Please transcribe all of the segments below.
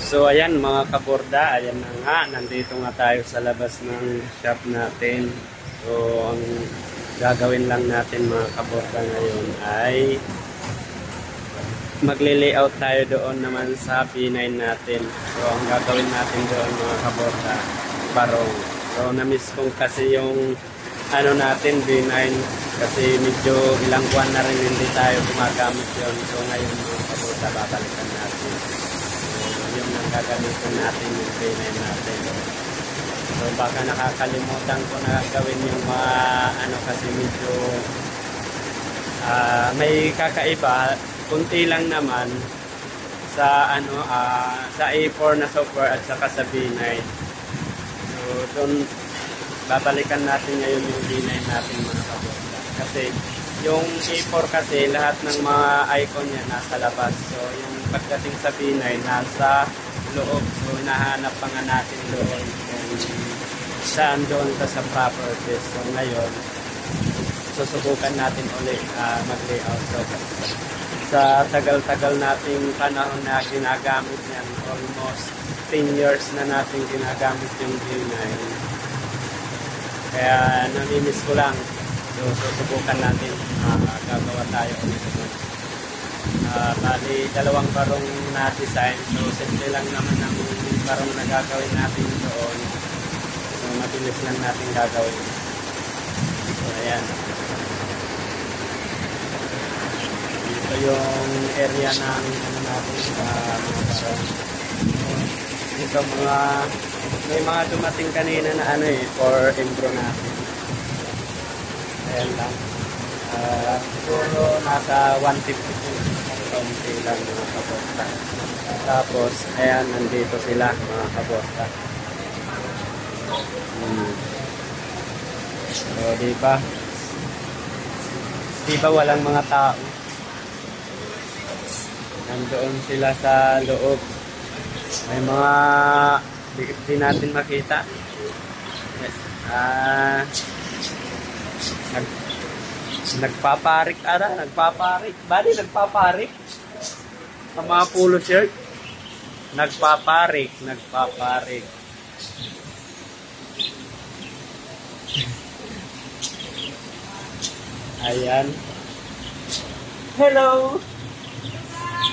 So ayan mga kaborda, ayan na nga, nandito nga tayo sa labas ng shop natin. So ang gagawin lang natin mga kaborda ngayon ay magle-layout tayo doon naman sa B9 natin. So ang gagawin natin doon mga kaborda, barong. So na-miss kong kasi yung ano natin B9 kasi medyo ilang buwan na rin hindi tayo gumagamit yun. So ngayon mga kaborda, babalikan natin. Yung gagamitin natin yung B9 natin. So baka nakakalimutan ko na gawin yung mga ano kasi medyo may kakaiba, kunti lang naman sa ano sa A4 na software at saka sa B9. So doon babalikan natin ngayon yung B9 natin mga kaborda. Kasi yung A4 kasi lahat ng mga icon niya nasa labas. So yung pagdating sa B9 nasa loob. So nahanap pa nga natin doon kung saan doon sa properties. So ngayon susubukan natin ulit mag-layout. So sa tagal-tagal nating panahon na ginagamit yan, almost 10 years na natin ginagamit yung B9. Kaya namimiss ko lang. So susubukan natin gagawa tayo ulit. Bali, dalawang barong na design. So, simple lang naman ang barong na gagawin natin doon. So, mabilis lang natin gagawin. So, ayan. Ito yung area ng ano natin, mga barong. Ito may mga dumating kanina na ano for intro natin. Ayan lang. Siguro nasa 150 konti lang mga kaborda. Tapos ayan, nandito sila mga kaborda. So diba walang mga tao, nandoon sila sa loob. May mga di natin makita. Nagpaparik bali nagpaparik ang mga polo shirt, nagpaparik ayan.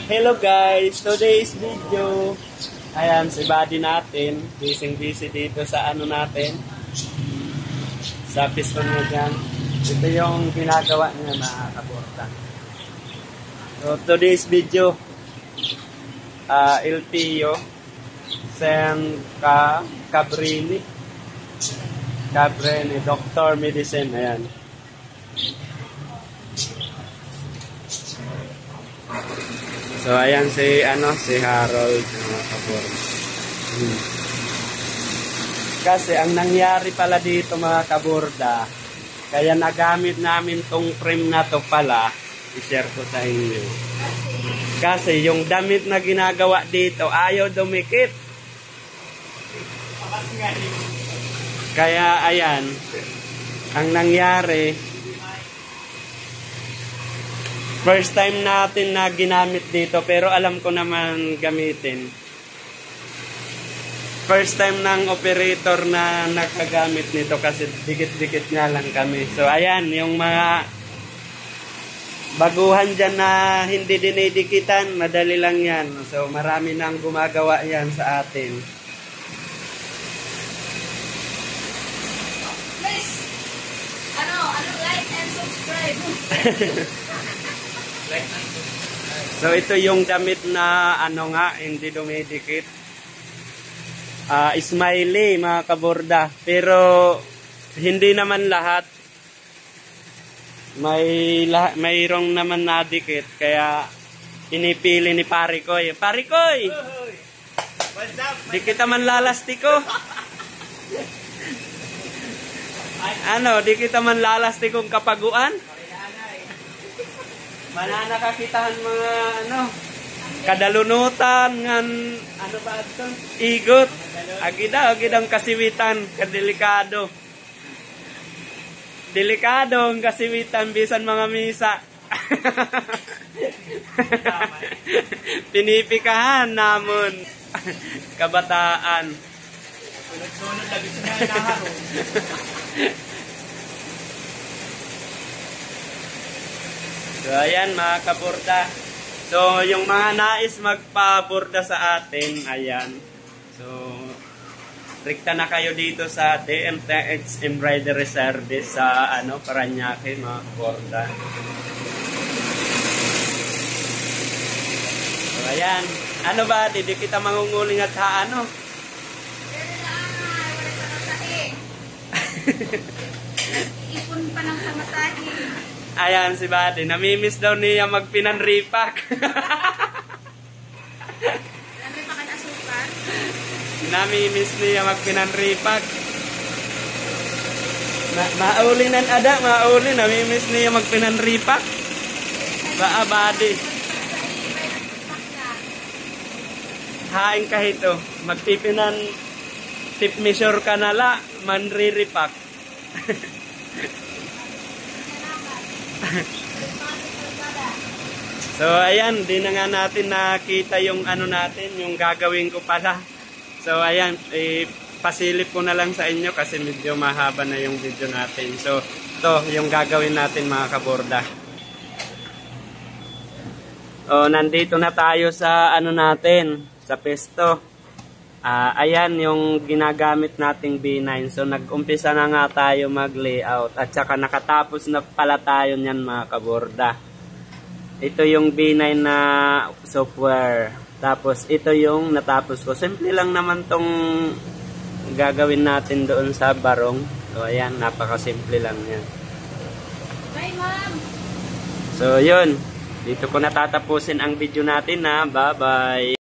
Hello guys, today's video, ayan si buddy natin, busy dito sa ano natin, sa piston niya dyan. Ito yung ginagawa niya mga kaborda. So today's video, LTO San Cabrini Doctor Medicine, ayan. So ayan si Harold mga kaborda. Kasi ang nangyari pala dito mga kaborda, kaya nagamit namin tong frame na to pala, i-share ko sa inyo. Kasi yung damit na ginagawa dito ayaw dumikit. Kaya ayan, ang nangyari, first time natin na ginamit dito pero alam ko naman gamitin. First time ng operator na nakagamit nito kasi dikit-dikit nga lang kami. So ayan, yung mga baguhan dyan na hindi dinidikitan, madali lang yan. So marami nang gumagawa yan sa atin. Please, like and subscribe. So ito yung damit na hindi dumidikit. Smiley mga kaborda, pero hindi naman lahat, mayroong naman nadikit, kaya inipili ni Parikoy. What's up? Di kita man lalastiko. Di kita man lalastikong kapaguan. Manana kakitahan mga kadalunutan ngan ba ito? Igot. Agidang kasiwitan, kadelikado. Delikado ang kasiwitan bisan mga misa. Pinipikahan namon. Kabataan. Sunod-sunod lagi siya inaharong. So ayan mga kaburda. So yung mga nais magpaburda sa atin, ayan. So rekta na kayo dito sa DMTX Embroidery Service sa Parañaque mga kaburda. So ayan. Ano ba, di kita mangunguling at sa ano? Pero lang, wala pa ng sahi. Ipon pa ng pamasahe. Ayan si Buddy, namimiss daw niya magpinanripak. Marami pa ka asukal. Namimiss niya magpinanripak. Maulinan ada, maulin, namimiss niya magpinanripak. Baa Buddy. Haing kahito, magpipinan tip measure ka nala, manriripak. So ayan, di na nga natin nakita yung natin, yung gagawin ko pala. So ayan, pasilip ko na lang sa inyo kasi medyo mahaba na yung video natin. So ito yung gagawin natin mga kaborda. Nandito na tayo sa natin, sa pesto. Ayan yung ginagamit nating B9. So nag-umpisa na nga tayo mag-layout at saka nakatapos na pala tayo niyan mga kaborda. Ito yung B9 na software. Tapos ito yung natapos ko. Simple lang naman tong gagawin natin doon sa barong. So ayan, napakasimple lang yan. Bye, ma'am! So yun, dito ko natatapusin ang video natin na. Bye-bye!